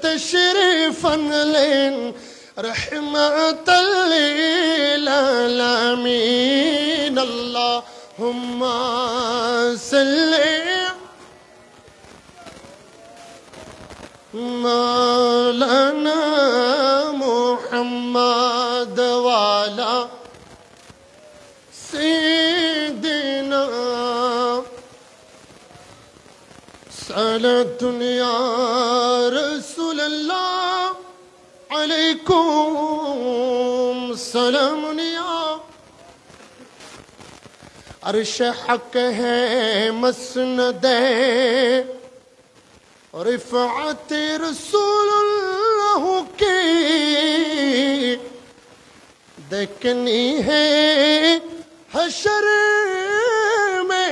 تشريفا لين رحمة للعالمين اللهم صل مولانا محمد وعلى سيدنا صلاة يا رسول الله عليكم سلام يا عرش حق ہے مسند رفعت رسول اللہ کی دیکھنی ہے حشر میں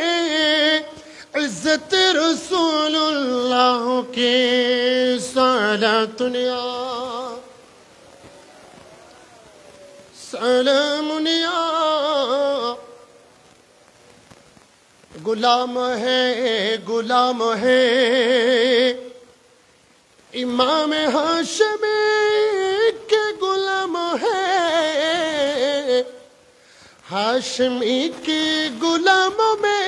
عزت رسول اللہ کی صلاۃ یا سلام یا غلام ہے امام ہاشمی کے غلام ہے ہاشمی کے غلاموں میں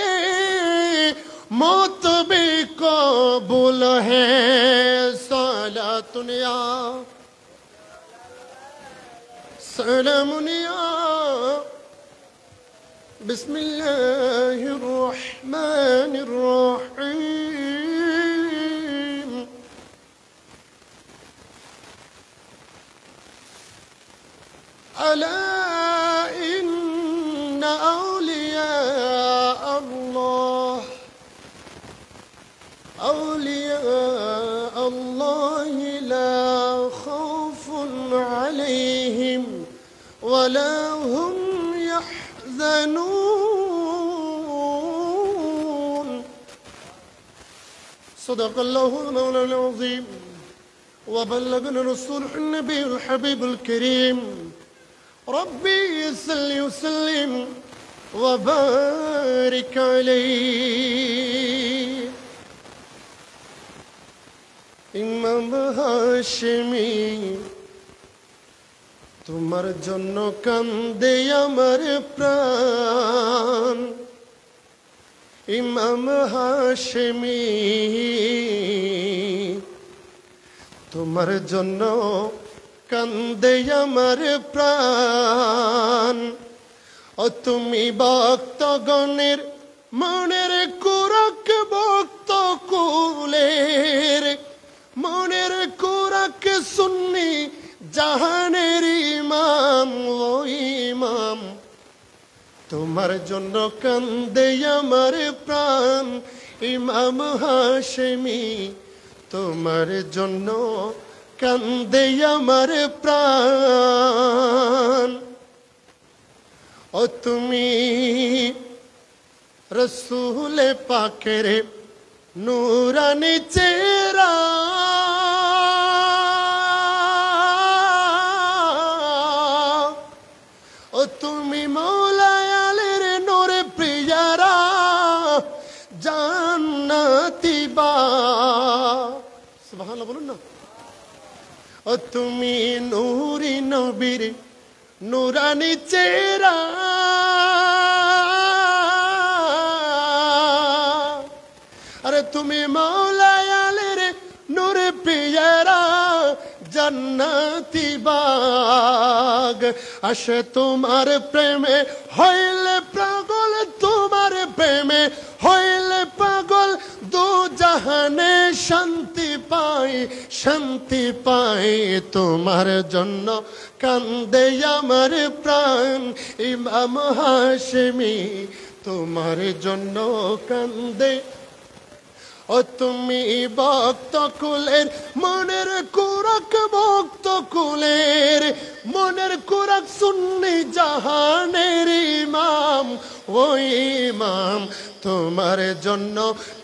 موت بھی قبول ہے صلاۃ یا سلام یا بسم الله الرحمن الرحيم ألا إن أولياء الله لا خوف عليهم ولا هم يحزنون صدق الله المولى العظيم وبلغنا رسوله النبي الحبيب الكريم ربي صل وسلم وبارك عليه ইমাম হাশমি তোমার জন্য কান্দে আমার প্রাণ ইমাম হাশমি তোমার জন্য কান্দে আমার প্রাণ ও তুমি ভক্তগণের মনের কুরক ভক্ত কুলের মনের কুরক সুন্নি জাহানের ইমাম ও ইমাম তোমার জন্য কান্দে আমার প্রাণ ইমাম হাশমি তোমার জন্য কান্দে আমার প্রাণ ও তুমি রসূল পাকের নূরানি চেহারা ও তুমি মৌলায় আলীর নূরে প্রিয়ারা জান্নাতি বা সুবহানাল্লাহ বলুন না ও তুমি নূরি নবীর নূরানি চেহারা আরে তুমি মৌলায় আলীর নূরে প্রিয়ারা জান্নাতি বাগ আসে তোমার প্রেমে হইলে পাগল তোমার প্রেমে হইলে পাগল দু জাহানে শান্তি পাই তোমার জন্য কান্দে আমার প্রাণ ইমাম হাশমি তোমার জন্য কান্দে ও তুমি ভক্ত কুলের মনের কুরক ভক্ত কুলের মনের কুরক সুন্নি জাহানের ইমাম ও ইমাম তোমার জন্য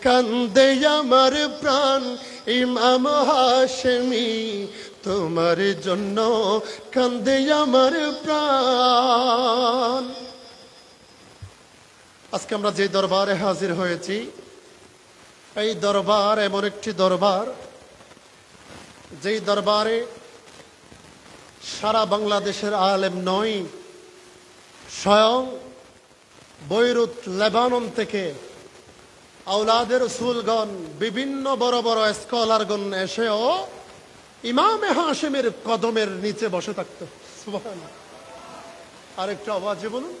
কান্দে আমার প্রাণ ইমাম হাশমি তোমার জন্য কান্দে আমার প্রাণ আজকে আমরা যে দরবারে হাজির হয়েছি এই দরবার এমন একটি দরবার যেই দরবারে সারা বাংলাদেশের আলেম নয়, স্বয়ং বৈরুত লেবানন থেকে আওলাদের রাসূলগণ, বিভিন্ন বড় বড় স্কলারগণ এসেও ইমামে হাশেমের কদমের নিচে বসে থাকত। সুবহানাল্লাহ। আরেকটা আওয়াজে বলুন।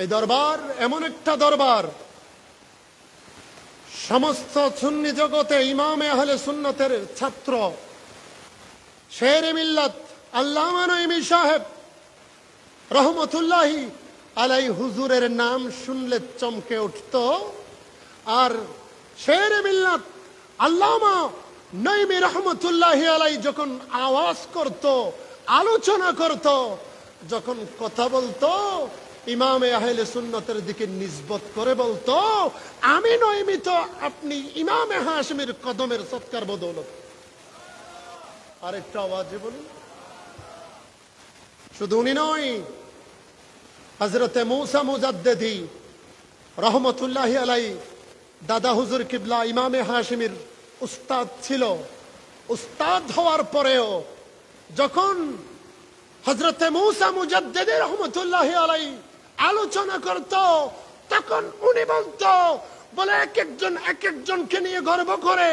এই দরবার এমন একটা দরবার, সমস্ত সুন্নি জগতে ইমামে আহলে সুন্নতের ছাত্র শেরে মিল্লাত আল্লামা নঈমী সাহেব রহমতুল্লাহি আলাই হুজুরের নাম শুনলে চমকে উঠত। আর শেরে মিল্লাত আল্লামা নঈমী রহমতুল্লাহি আলাই যখন আওয়াজ করত, আলোচনা করত, যখন কথা বলতো, ইমামে আহলে সুন্নতের দিকে নিসবত করে বলতো, আমি নঈমী তো আপনি ইমামে হাশেমের কদমের সৎকার বদৌলত। আরেকটা আওয়াজে বলুন। শুধু উনি নয়, হযরতে মুসা মুজাদ্দিদি রহমতুল্লাহি আলাই দাদা হুজুর কিবলা ইমামে হাশেমের উস্তাদ ছিল। উস্তাদ হওয়ার পরেও যখন হযরতে মুসা মুজাদ্দিদি রহমতুল্লাহি আলাই আলোচনা করত, তখন উনি বলতো, বলে এক একজনকে নিয়ে গর্ব করে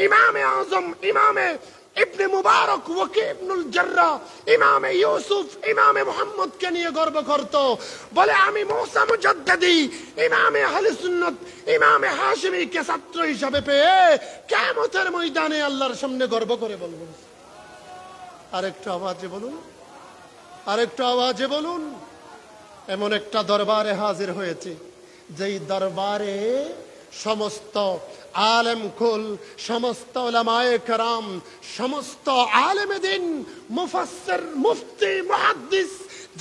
ইমামে আজম ইমামে ইবনে মুবারক ওয়াকি ইবনুল জাররাহ ইমামে ইউসুফ ইমামে মুহাম্মদকে নিয়ে গর্ব করত। বলে আমি মুসা মুজাদ্দিদি ইমামে আহলে সুন্নাত ইমামে হাশেমীকে ছাত্র হিসাবে পেয়ে কিয়ামতের ময়দানে আল্লাহর সামনে গর্ব করে বলবো। আরেকটা আওয়াজে বলুন, আরেকটা আওয়াজে বলুন। এমন একটা দরবারে হাজির হয়েছে, যেই দরবারে সমস্ত আলেম কুল, সমস্ত উলামায়ে কেরাম, সমস্ত আলেমে দ্বীন, মুফাসসির, মুফতি, মুহাদ্দিস,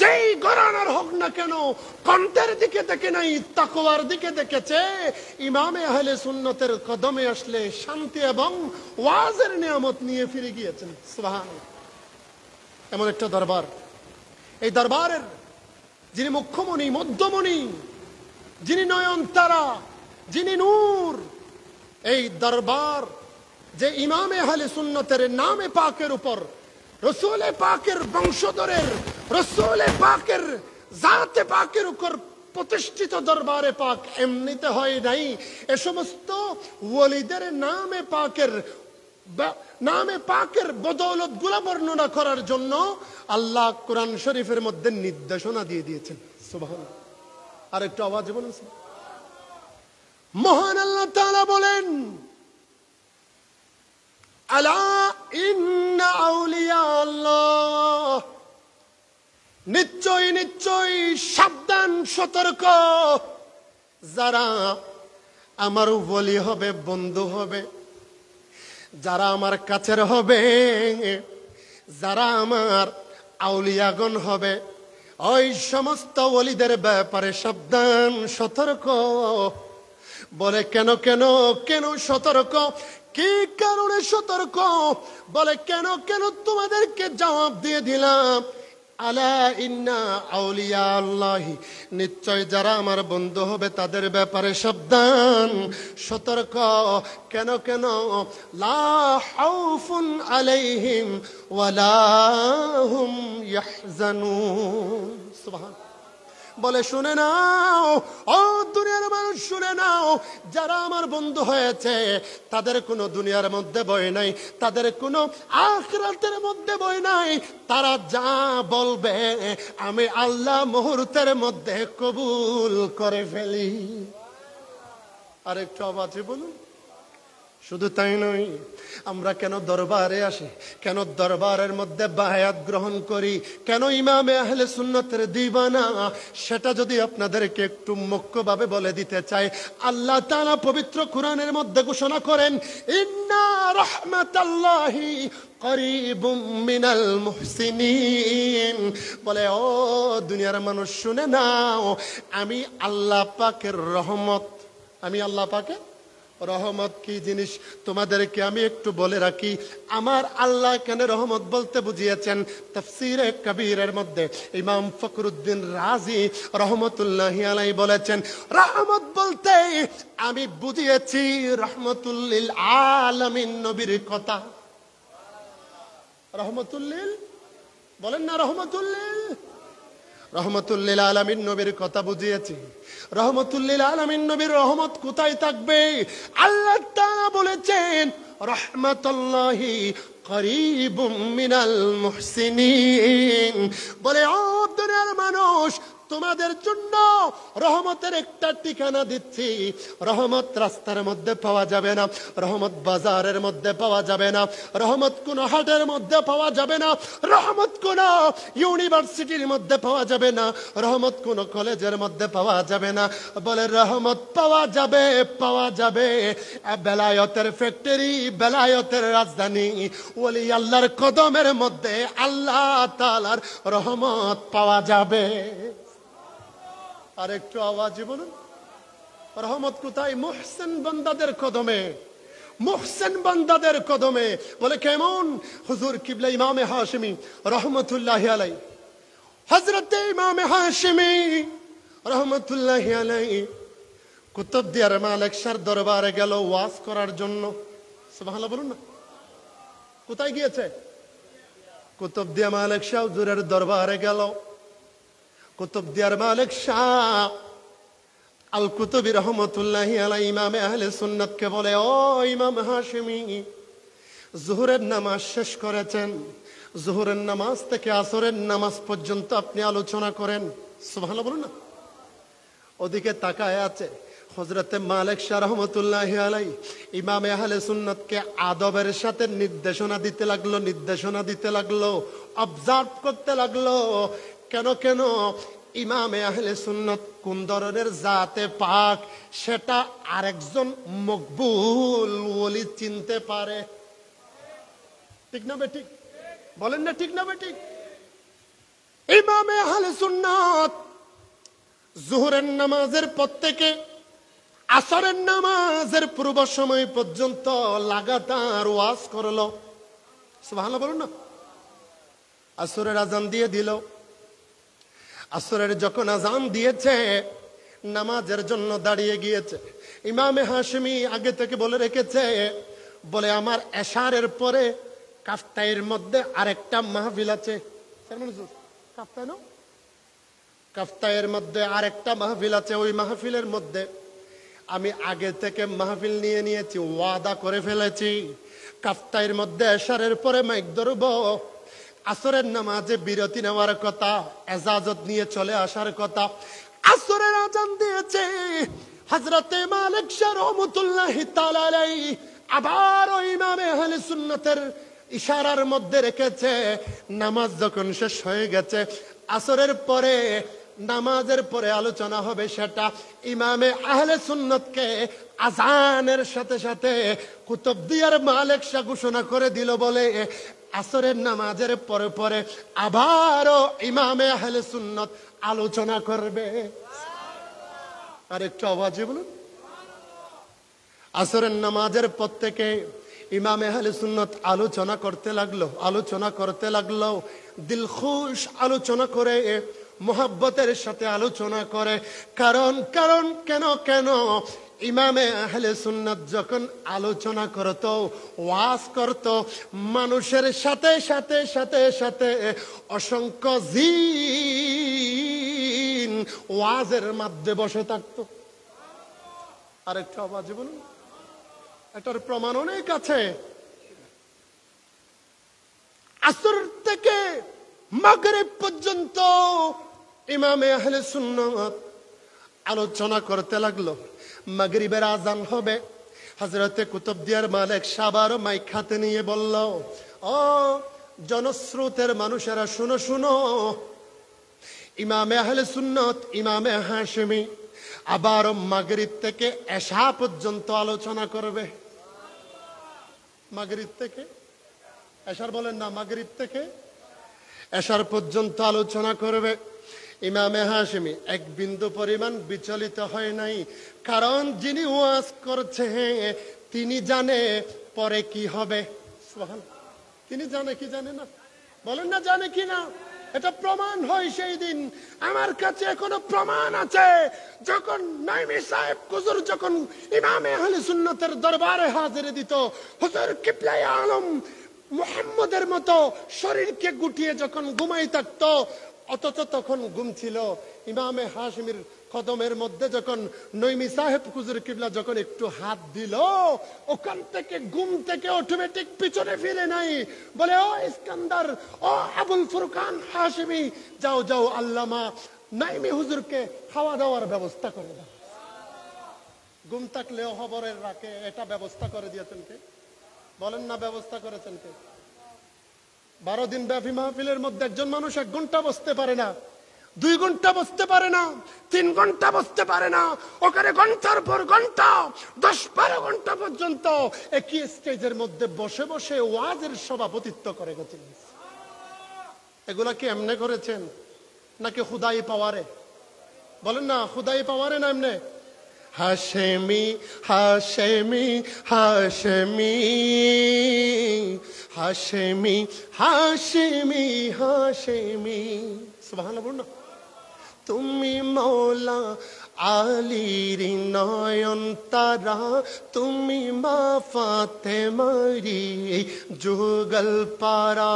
যেই ঘরানার হোক না কেন, কণ্ঠের দিকে দেখে নাই, তাকওয়ার দিকে দেখেছে। ইমামে আহলে সুন্নতের কদমে আসলে শান্তি এবং ওয়াজের নিয়ামত নিয়ে ফিরে গিয়েছেন। সুবহানাল্লাহ। এমন একটা দরবার। এই দরবারের যিনি মুখ্যমণি, মধ্যমণি, যিনি নয়নতারা, যিনি নূর, এই দরবার যে ইমামে আহলে সুন্নতের নামে পাকের উপর, রসূলে পাকের বংশধরের, রসূলে পাকের জাতে পাকের উপর প্রতিষ্ঠিত দরবারে পাক এমনিতে হয় নাই। এ সমস্ত ওলিদের নামে পাকের বদৌলত গুলা বর্ণনা করার জন্য আল্লাহ কোরআন শরীফের মধ্যে নির্দেশনা দিয়ে দিয়েছেন। সুবহানাল্লাহ। আর একটু আওয়াজে বলুন। মহান আল্লাহ তাআলা বলেন, আলা ইন্না আউলিয়া আল্লাহ, নিশ্চয় নিশ্চয়, সাবধান, সতর্ক, যারা আমার ওলি হবে, বন্ধু হবে, যারা আমার কাছের হবে, যারা আমার আউলিয়াগণ হবে, ওই সমস্ত ওলিদের ব্যাপারে সাবধান, সতর্ক। বলে কেন কেন কেন সতর্ক? কি কারণে সতর্ক? বলে কেন কেন? তোমাদেরকে জবাব দিয়ে দিলাম। আলা ইন্না আউলিয়া আল্লাহি, নিশ্চয় যারা আমার বন্ধু হবে তাদের ব্যাপারে সাবধান, সতর্ক। কেন কেন? লা খাউফুন আলাইহিম ওয়ালা হুম ইয়াহজানুন। সুবহানাল্লাহ। বলে শুনে নাও, ও দুনিয়ার মানুষ শুনে নাও, যারা আমার বন্ধু হয়েছে তাদের কোনো দুনিয়ার মধ্যে ভয় নাই, তাদের কোনো আখিরাতের মধ্যে ভয় নাই। তারা যা বলবে আমি আল্লাহ মুহূর্তের মধ্যে কবুল করে ফেলি। আরেকটু আওয়াজে বলুন। শুধু তাই নয়, আমরা কেন দরবারে আসি, কেন দরবারের মধ্যে বায়াত গ্রহণ করি, কেন ইমামে আহলে সুন্নতের দিবানা, সেটা যদি আপনাদেরকে একটু মুখ্যভাবে বলে দিতে চাই। আল্লাহ তাআলা পবিত্র কোরআনের মধ্যে ঘোষণা করেন, ইন্না রাহমাতাল্লাহি করিবুম মিনাল মুহসিনিন। বলে ও দুনিয়ার মানুষ শুনে নাও, আমি আল্লাহ পাকের রহমত, আমি আল্লাহ পাকের রহমত কি জিনিস তোমাদেরকে আমি একটু বলে রাখি। আমার আল্লাহ কেন রহমত বলতে বুঝিয়েছেন, তাফসীরে কবীরের মধ্যে ইমাম ফখরুদ্দিন রাজি রহমতুল্লাহি আলাইহি বলেছেন, রহমত বলতে আমি বুঝিয়েছি রহমতুল লিল আলামিন নবীর কথা। রহমতুল লিল, বলেন না রহমতুল লিল, রহমতুল লিল আলামিন নবীর কথা বুঝিয়েছি। রহমতুল লিল আলামিন নবীর রহমত কোথায় থাকবে? আল্লাহ তাআলা বলেছেন রাহমাতুল্লাহি করিবুম মিনাল মুহসিনিন। বলে ও দুনিয়ার মানুষ, তোমাদের জন্য রহমতের একটা ঠিকানা দিচ্ছি। রহমত রাস্তার মধ্যে পাওয়া যাবে না, রহমত বাজারের মধ্যে পাওয়া যাবে না, রহমত কোন হাটের মধ্যে পাওয়া যাবে না, রহমত কোন ইউনিভার্সিটির মধ্যে পাওয়া যাবে না, রহমত কোন কলেজের মধ্যে পাওয়া যাবে না। বলে রহমত পাওয়া যাবে, পাওয়া যাবে বেলায়েতের ফ্যাক্টরি, বেলায়েতের রাজধানী ওলি আল্লাহর কদমের মধ্যে আল্লাহ তাআলার রহমত পাওয়া যাবে। আর একটু আওয়াজে বলুন, রহমত কোথায়? মুহসিন বান্দাদের কদমে, মুহসিন বান্দাদের কদমে। বলে কেমন? হুজুর কিবলা ইমামে হাশিমি রহমতুল্লাহি আলাইহি, হযরত ইমামে হাশিমি রহমতুল্লাহি আলাইহি কুতুবদিয়ার মালিক শাহর দরবারে গেল ওয়াজ করার জন্য। সুবহানাল্লাহ বলুন না। কোথায় গিয়েছে? কুতুবদিয়া মালিক শাহ হুজুরের দরবারে গেল। কুতুবদিয়ার মালিক শাহ আল কুতুবী রহমতুল্লাহি আলাইহি ইমামে আহলে সুন্নাতকে বলে, ও ইমাম হাশিমি, যোহরের নামাজ শেষ করেছেন, যোহরের নামাজ থেকে আসরের নামাজ পর্যন্ত আপনি আলোচনা করেন। সুবহানাল্লাহ বলুন না। ওদিকে তাকায় আছে হযরতে মালিক শাহ রহমতুল্লাহি আলাইহি ইমামে আহলে সুন্নাতকে আদবের সাথে নির্দেশনা দিতে লাগলো, নির্দেশনা দিতে লাগলো, অবজার্ভ করতে লাগলো। কেন কেন ইমামে আহলে সুন্নাত কোন ধরনের জাতে পাক সেটা আরেকজন মকবুল ওলি চিনতে পারে। ঠিক না বেঠিক? বলেন না ঠিক না বেঠিক? ইমামে আহলে সুন্নাত যোহরের নামাজের পর থেকে আসরের নামাজের পূর্ব সময় পর্যন্ত লাগাতার ওয়াজ করলো। সুবহানাল্লাহ বলুন না। আসরের আজান দিয়ে দিল। আসরের যখন আজান দিয়েছে, নামাজের জন্য দাঁড়িয়ে গিয়েছে। ইমামে হাশিমি আগে থেকে বলে রেখেছে, বলে আমার এশারের পরে কাফতাইয়ের মধ্যে আরেকটা মাহফিল আছে। কাফতাইয়ের মধ্যে আরেকটা মাহফিল আছে। ওই মাহফিলের মধ্যে আমি আগে থেকে মাহফিল নিয়ে নিয়েছি, ওয়াদা করে ফেলেছি। কাফতাইয়ের মধ্যে এশারের পরে মাইক ধরব, আসরের নামাজে বিরতি নেওয়ার কথা, এজাজত নিয়ে চলে আসার কথা। আসরের আজান দিয়েছে, হযরতে মালিক শাহ রহমতুল্লাহি তাআলা আলাইহি আবার ওই ইমামে আহলে সুন্নাতের ইশারার মধ্যে রেখেছে। নামাজ যখন শেষ হয়ে গেছে, আসরের পরে নামাজের পরে আলোচনা হবে, সেটা ইমামে আহলে সুন্নাতকে আজানের সাথে সাথে কুতুবদিয়ার মালিক শাহ ঘোষণা করে দিল। বলে আসরের নামাজের পরে পরে আবারও ইমামে আহলে সুন্নাত আলোচনা করবে। আর একটু আওয়াজে বলুন। আসরের নামাজের পর থেকে ইমামে আহলে সুন্নাত আলোচনা করতে লাগলো, আলোচনা করতে লাগলো, দিল খুশ আলোচনা করে, মোহাব্বতের সাথে আলোচনা করে। কারণ কারণ কেন কেন ইমামে আহলে সুন্নাত যখন আলোচনা করত, ওয়াজ করত, মানুষের সাথে সাথে সাথে সাথে অসংখ্য জিন ওয়াজের মধ্যে বসে থাকতো। আরেকটা আওয়াজে বলুন। এটার প্রমাণ অনেক আছে। আসর থেকে মাগরিব পর্যন্ত ইমামে আহলে সুন্নাত আলোচনা করতে লাগলো। মাগরিবের আজান হবে, হযরতে কুতুবদিয়ার মালিক শাহ আবার মাইক হাতে নিয়ে বলল, ও জনস্রোতের মানুষেরা শুনো শুনো, ইমামে আহলে সুন্নাত ইমামে হাশিমি আবার মাগরিব থেকে এশা পর্যন্ত আলোচনা করবে। মাগরিব থেকে এশার বলেন না, মাগরিব থেকে এশার পর্যন্ত আলোচনা করবে। ইমামে হাশেমি এক বিন্দু পরিমাণ বিচলিত হয় নাই, কারণ যিনি ওয়াজ করছে তিনি জানে পরে কি হবে। সুবহানাল্লাহ। তিনি জানে কি জানে না? বলেন না জানে কি না? এটা প্রমাণ হয় সেই দিন। আমার কাছে এখনো প্রমাণ আছে, যখন নাইমি সাহেব হুজুর যখন ইমামে আহলে সুন্নাতের দরবারে হাজিরি দিত, হুজুর কিবলায়ে আলম মুহাম্মদের মতো শরীরকে গুটিয়ে যখন ঘুমাই থাকতো, অথচ তখন ঘুম ছিল। ইমামে হাশিমির কদমের মধ্যে যখন নইমি সাহেব হুজুর কিবলা যখন একটু হাত দিল, ওখান থেকে ঘুম থেকে অটোমেটিক পিছনে ফিরে নাই, বলে ও ইস্কান্দার, ও আবুল ফুরকান হাশিমি, যাও যাও আল্লামা নাইমি হুজুরকে খাওয়া দাওয়ার ব্যবস্থা করে দাও। ঘুম থাকলেও খবরের রাখে, এটা ব্যবস্থা করে দিয়েছেন কে? বলেন না ব্যবস্থা করেছেন কে? 12 দিন ব্যাপী মাহফিলের মধ্যে একজন মানুষ 1 ঘন্টা বসতে পারে না, 2 ঘন্টা বসতে পারে না, 3 ঘন্টা বসতে পারে না, ওখানে ঘন্টার পর ঘন্টা 10-12 ঘন্টা পর্যন্ত একই স্টেজের মধ্যে বসে বসে ওয়াজের সভাপতিত্ব করে গেছেন। এগুলা কি এমনি করেছেন নাকি খুদাই পাওয়ারে? বলেন না খুদাই পাওয়ারে না এমনি? হাশেমি হাশেমি হাশেমি হাশেমি হাশেমি হাশেমি, সুবহানাল্লাহ বলুন না। তুমি মৌলা আলীর নয়ন তারা, তুমি মা ফাতেমারি যুগল পারা,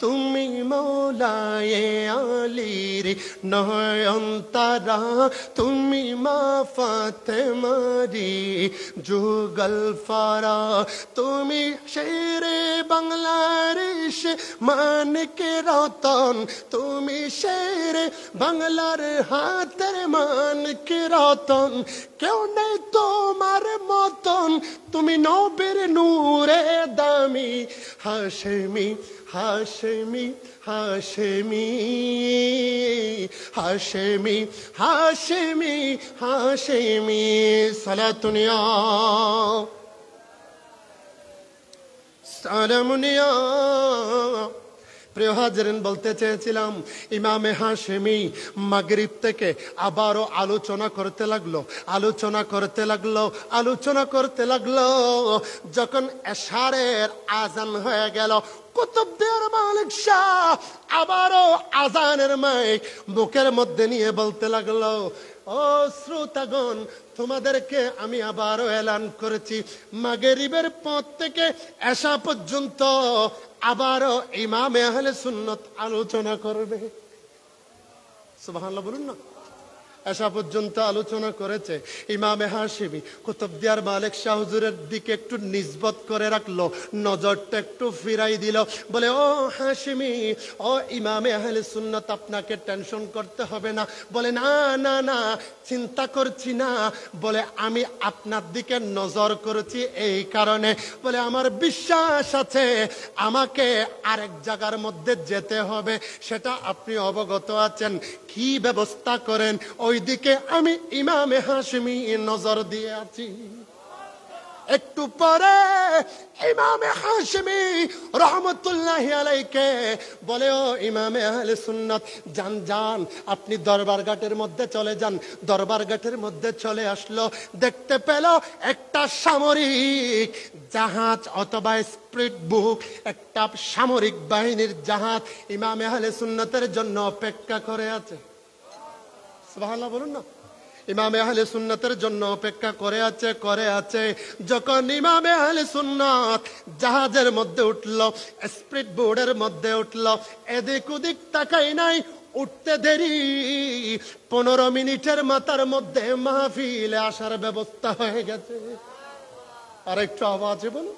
তুমি মৌলায়ে আলীর নয়ন তারা, তুমি মা ফাতেমারি যুগল পারা, তুমি শেরে বাংলাদেশ মানকে রতন, তুমি শেরে বাংলার হাতের মানকে রতন, কেউ নেই তোমার মতন, তুমি নবীর নূরে দামি, হাশেমি হাশেমি হাশেমি হাশেমি হাশেমি হাশেমি, সালাতুনিয়া সালামুনিয়া। প্রিয় হাজিরিন, বলতে চেয়েছিলাম ইমামে হাশেমি মাগরিব থেকে আবারও আলোচনা করতে লাগলো, আলোচনা করতে লাগলো, আলোচনা করতে লাগলো। যখন এশারের আজান হয়ে গেল, কুতুবদের মালিক শাহ আবারও আজানের মাইক বুকের মধ্যে নিয়ে বলতে লাগলো, ও শ্রোতাগণ, তোমাদেরকে আমি আবারও এলান করেছি, মাগরিবের পর থেকে এশা পর্যন্ত আবারও ইমামে আহলে সুন্নাত আলোচনা করবে। সুবহানাল্লাহ বলুন না। এশা পর্যন্ত আলোচনা করেছে। ইমামে হাশিমি কুতুবদিয়ার মালিক শাহ হুজুরের দিকে একটু নিসবত করে রাখলো, নজরটা একটু ফিরাই দিল, বলে ও হাশিমি, ও ইমামে আহলে সুন্নাত, আপনাকে টেনশন করতে হবে না। বলে না না না, চিন্তা করছি না, বলে আমি আপনার দিকে নজর করেছি এই কারণে, বলে আমার বিশ্বাস আছে আমাকে আরেক জায়গার মধ্যে যেতে হবে, সেটা আপনি অবগত আছেন, কি ব্যবস্থা করেন ওইদিকে আমি ইমামে হাশিমি নজর দিয়ে আছি। একটু পরে ইমামে হাশিমি রহমতুল্লাহি আলাইকে বলে, ও ইমামে আহলে সুন্নাত, যান যান, আপনি দরবার ঘাটের মধ্যে চলে যান। দরবার ঘাটের মধ্যে চলে আসলো, দেখতে পেল একটা সামরিক জাহাজ অথবা স্পিড বুক, একটা সামরিক বাহিনীর জাহাজ ইমামে আহলে সুন্নাতের জন্য অপেক্ষা করে আছে। সুবহানাল্লাহ বলুন না। ইমামে আহলে সুন্নাতের জন্য অপেক্ষা করে আছে। যখন ইমামে আহলে সুন্নাত জাহাজের মধ্যে উঠল, স্পিড বোর্ডের মধ্যে উঠল, এদিক ওদিক তাকাই নাই, উঠতে দেরি, 15 মিনিটের মাথার মধ্যে মাহফিলে আসার ব্যবস্থা হয়ে গেছে। আর একটু আওয়াজে বলুন,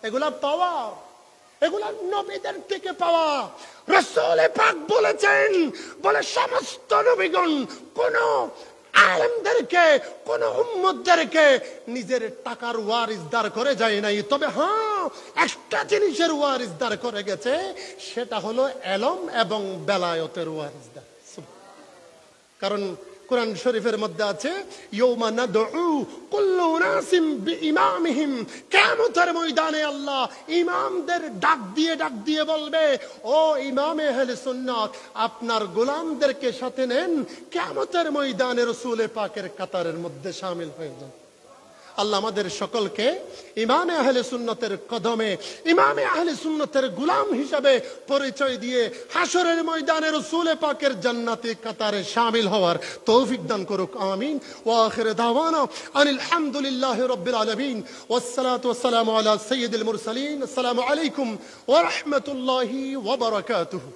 এগুলা পাওয়া, এগুলা নবীদের থেকে পাওয়া। রাসূল পাক বলেছেন, বলে সমস্ত নবীগণ কোন আলেমদেরকে, কোন উম্মতদেরকে নিজের টাকার ওয়ারিসদার করে যায় নাই, তবে হ্যাঁ একটা জিনিসের ওয়ারিসদার করে গেছে, সেটা হলো এলম এবং বেলায়েতের ওয়ারিসদার। কারণ কোরআন শরীফের মধ্যে আছে ইয়াউমা নাদউ কুল্লু উনাসিম বিইমামিহিম, কিয়ামতের ময়দানে আল্লাহ ইমামদের ডাক দিয়ে বলবে, ও ইমামে আহলে সুন্নাত, আপনার গোলামদেরকে সাথে নেন, কিয়ামতের ময়দানে রাসূল পাকের কাতারের মধ্যে শামিল হয়ে যান। আল্লাহ আমাদের সকলকে ইমামে আহলে সুন্নতের কদমে ইমামে আহলে সুন্নতের গোলাম হিসাবে পরিচয় দিয়ে হাসরের ময়দানে রাসূল পাকের জান্নাতি কাতারে শামিল হওয়ার তৌফিক দান করুক, আমিন। ওয়া আখির দাওয়ানা আনিল হামদুলিল্লাহি রাব্বিল আলামিন ওয়াসসালাতু ওয়াসসালামু আলা সাইয়্যিদিল মুরসালিন। আসসালামু আলাইকুম ওয়া রাহমাতুল্লাহি ওয়া বারাকাতুহু।